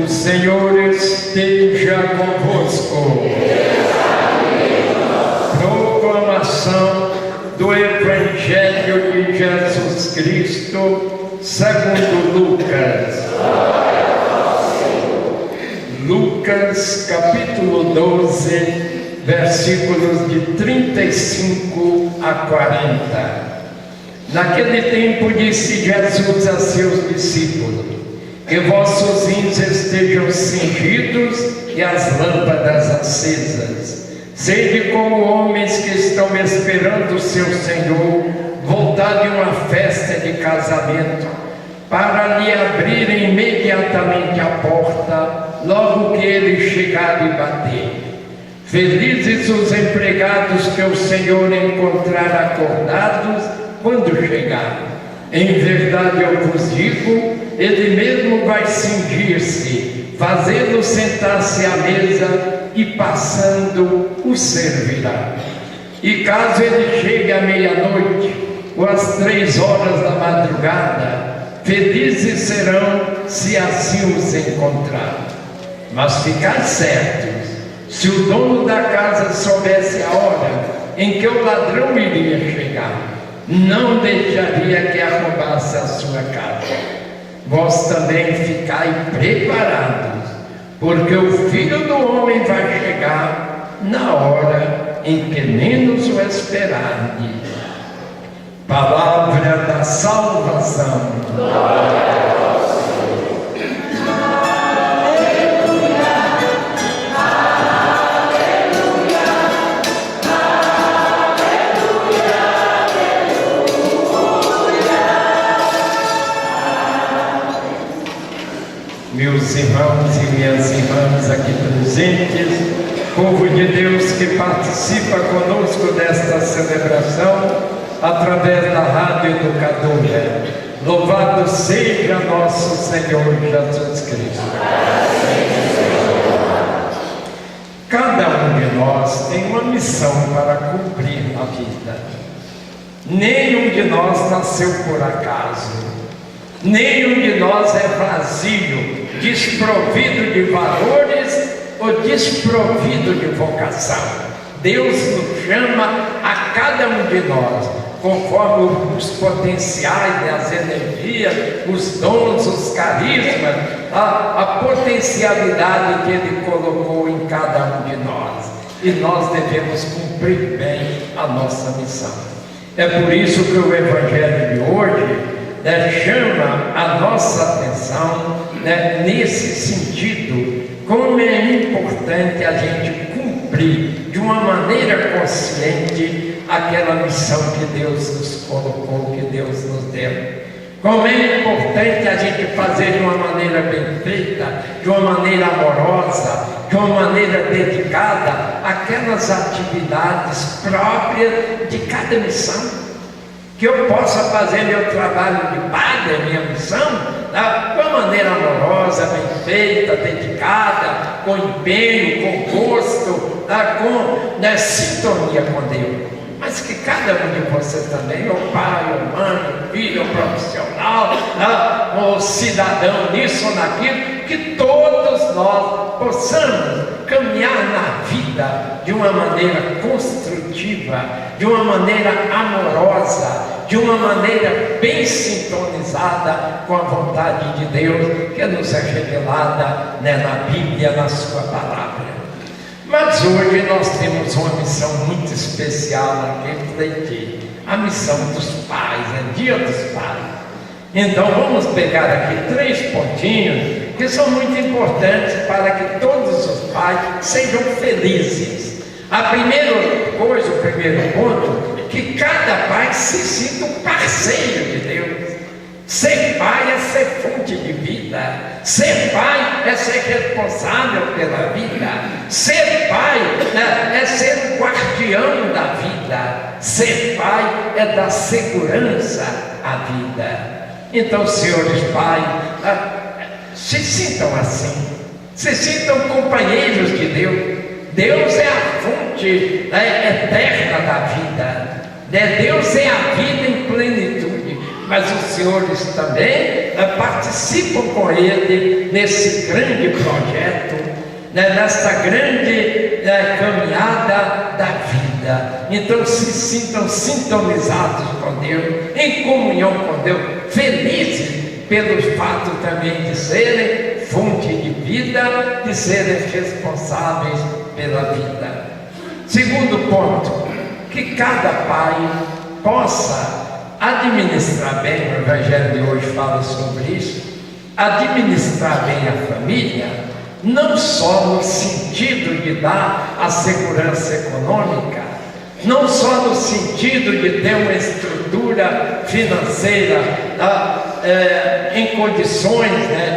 Senhor esteja convosco. Proclamação do Evangelho de Jesus Cristo segundo Lucas. Lucas capítulo 12, versículos de 35 a 40. Naquele tempo disse Jesus a seus discípulos: que vossos vinhos estejam cingidos e as lâmpadas acesas. Sede como homens que estão esperando o seu Senhor voltar de uma festa de casamento, para lhe abrirem imediatamente a porta, logo que ele chegar e bater. Felizes os empregados que o Senhor encontrar acordados quando chegar. Em verdade eu vos digo, ele mesmo vai cingir-se, fazê-lo sentar-se à mesa e passando o servirá. E caso ele chegue à meia-noite ou às 3 horas da madrugada, felizes serão se assim os encontrar. Mas ficai certos, se o dono da casa soubesse a hora em que o ladrão iria chegar, não deixaria que arrombasse a sua casa. Vós também ficai preparados, porque o Filho do Homem vai chegar na hora em que menos o esperardes. Palavra da salvação. Glória ao Senhor. Meus irmãos e minhas irmãs aqui presentes, povo de Deus que participa conosco desta celebração através da Rádio Educadora, louvado seja nosso Senhor Jesus Cristo. Cada um de nós tem uma missão para cumprir na vida. Nenhum de nós nasceu por acaso. Nenhum de nós é vazio, desprovido de valores ou desprovido de vocação. Deus nos chama a cada um de nós, conforme os potenciais, as energias, os dons, os carismas, a potencialidade que Ele colocou em cada um de nós. E nós devemos cumprir bem a nossa missão. É por isso que o Evangelho de hoje chama a nossa atenção nesse sentido, como é importante a gente cumprir de uma maneira consciente aquela missão que Deus nos colocou, que Deus nos deu. Como é importante a gente fazer de uma maneira bem feita, de uma maneira amorosa, de uma maneira dedicada, aquelas atividades próprias de cada missão. Que eu possa fazer meu trabalho de padre, minha missão, de uma maneira amorosa, bem feita, dedicada, com empenho, com gosto, com sintonia com Deus. Mas que cada um de vocês também, o pai, o mãe, o filho, o profissional, o cidadão, nisso ou naquilo, que todos nós possamos caminhar na vida de uma maneira construtiva, de uma maneira amorosa, de uma maneira bem sintonizada com a vontade de Deus que nos é revelada na Bíblia, na sua palavra. Mas hoje nós temos uma missão muito especial a refletir, a missão dos pais, Dia dos Pais. Então vamos pegar aqui 3 pontinhos que são muito importantes para que todos os pais sejam felizes. A primeira coisa, o primeiro ponto, é que cada pai se sinta um parceiro de Deus. Ser pai é ser fonte de vida. Ser pai é ser responsável pela vida. Ser pai é ser o guardião da vida. Ser pai é dar segurança à vida. Então, senhores pais, se sintam assim, se sintam companheiros de Deus. Deus é a fonte eterna da vida. Deus é a vida em plenitude. mas os senhores também participam com ele nesse grande projeto, nessa grande caminhada da vida. Então se sintam sintonizados com Deus, em comunhão com Deus, felizes pelo fato também de serem fonte de vida, de serem responsáveis pela vida. Segundo ponto, que cada pai possa administrar bem, o Evangelho de hoje fala sobre isso, administrar bem a família, não só no sentido de dar a segurança econômica, não só no sentido de ter uma estrutura financeira em condições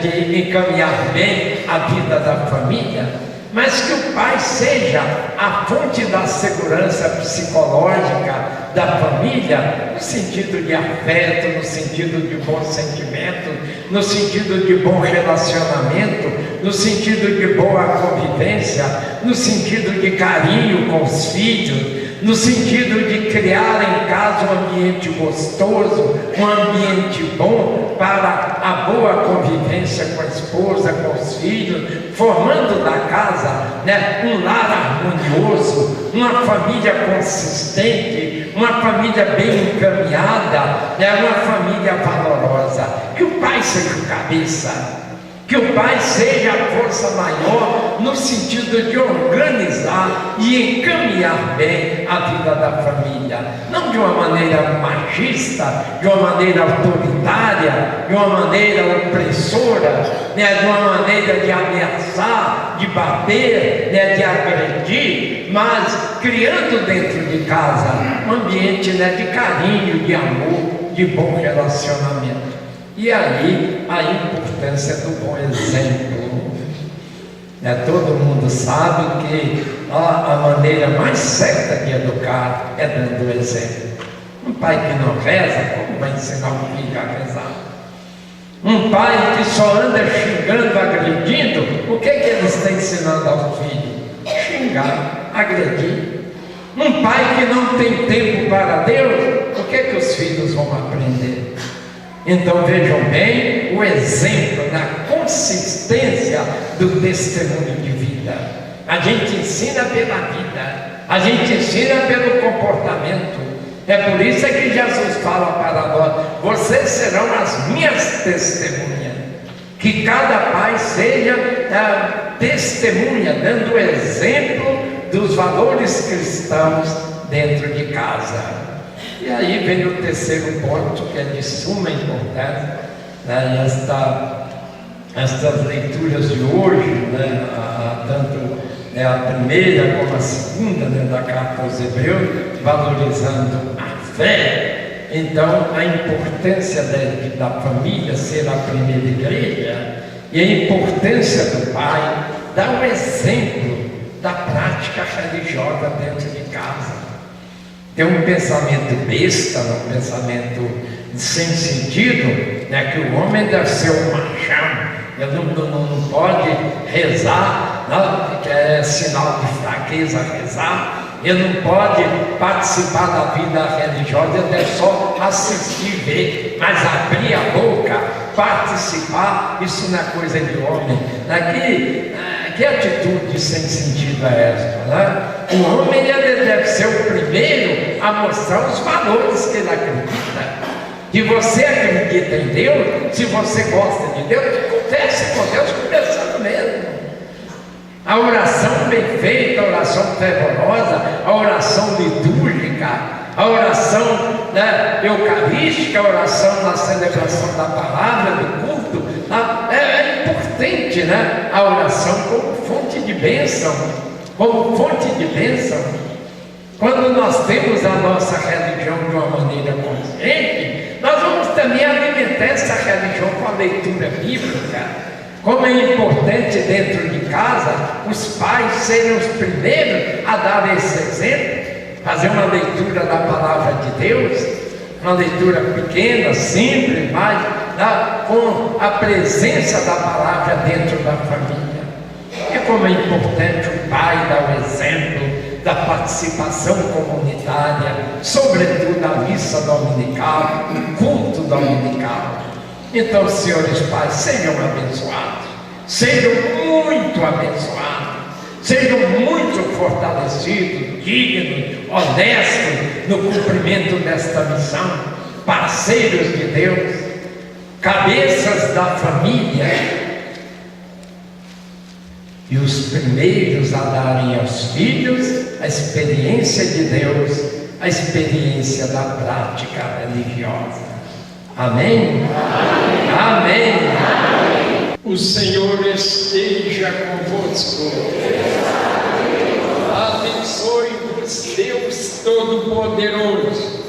de encaminhar bem a vida da família, mas que o pai seja a fonte da segurança psicológica da família, no sentido de afeto, no sentido de bom sentimento, no sentido de bom relacionamento, no sentido de boa convivência, no sentido de carinho com os filhos, no sentido de criar em casa um ambiente gostoso, um ambiente bom para a boa convivência com a esposa, com os filhos, formando da casa um lar harmonioso, uma família consistente, uma família bem encaminhada, uma família valorosa. Que o pai seja o cabeça, que o pai seja a força maior no sentido de organizar e encaminhar bem a vida da família, não de uma maneira machista, de uma maneira autoritária, de uma maneira opressora, de uma maneira de ameaçar, de bater, de agredir, mas criando dentro de casa um ambiente de carinho, de amor, de bom relacionamento. E aí a importância do bom exemplo. Todo mundo sabe que a maneira mais certa de educar é dando o exemplo. Um pai que não reza, como vai ensinar o filho a rezar? Um pai que só anda xingando, agredindo, o que ele está ensinando ao filho? Xingar, agredir. Um pai que não tem tempo para Deus, o que os filhos vão aprender? Então vejam bem o exemplo na consistência do testemunho de vida. A gente ensina pela vida, a gente ensina pelo comportamento. É por isso que Jesus fala para nós: vocês serão as minhas testemunhas. Que cada pai seja testemunha, dando exemplo dos valores cristãos dentro de casa. E aí vem o terceiro ponto, que é de suma importância, estas leituras de hoje, tanto a primeira como a segunda da carta aos Hebreus, valorizando a fé. Então, a importância da família ser a primeira igreja e a importância do pai dar um exemplo da prática religiosa dentro de casa. Tem um pensamento besta, um pensamento sem sentido, que o homem deve ser um machão, ele não pode rezar, não, que é sinal de fraqueza rezar, ele não pode participar da vida religiosa, ele deve só assistir, ver, mas abrir a boca, participar, isso não é coisa de homem. Que atitude sem sentido é essa? O homem ele deve ser o primeiro a mostrar os valores que ele acredita. Se você acredita em Deus, se você gosta de Deus, confesse com Deus começando mesmo. A oração bem feita, a oração fervorosa, a oração litúrgica, a oração eucarística, a oração na celebração da palavra, do culto, é importante, a oração como fonte de bênção, Quando nós temos a nossa religião de uma maneira consciente, nós vamos também alimentar essa religião com a leitura bíblica. Como é importante dentro de casa os pais serem os primeiros a dar esse exemplo, fazer uma leitura da palavra de Deus, uma leitura pequena, simples, mas com a presença da palavra dentro da família. E como é importante o pai dar o exemplo da participação comunitária, sobretudo a missa dominical, o culto dominical. Então, senhores pais, sejam abençoados, sejam muito abençoados, sejam muito fortalecidos, dignos, honestos no cumprimento desta missão, parceiros de Deus, cabeças da família, e os primeiros a darem aos filhos a experiência de Deus, a experiência da prática religiosa. Amém? Amém. Amém. O Senhor esteja convosco. Abençoe-vos Deus Todo-Poderoso,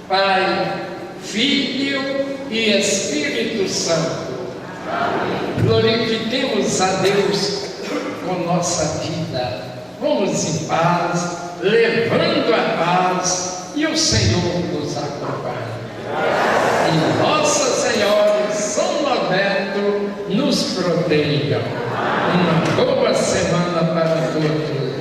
Pai, Filho e Espírito Santo. Glorifiquemos a Deus com nossa vida. Vamos em paz, levando a paz, e o Senhor nos acompanha. E Nossa Senhora e São Norberto nos protejam. Uma boa semana para todos.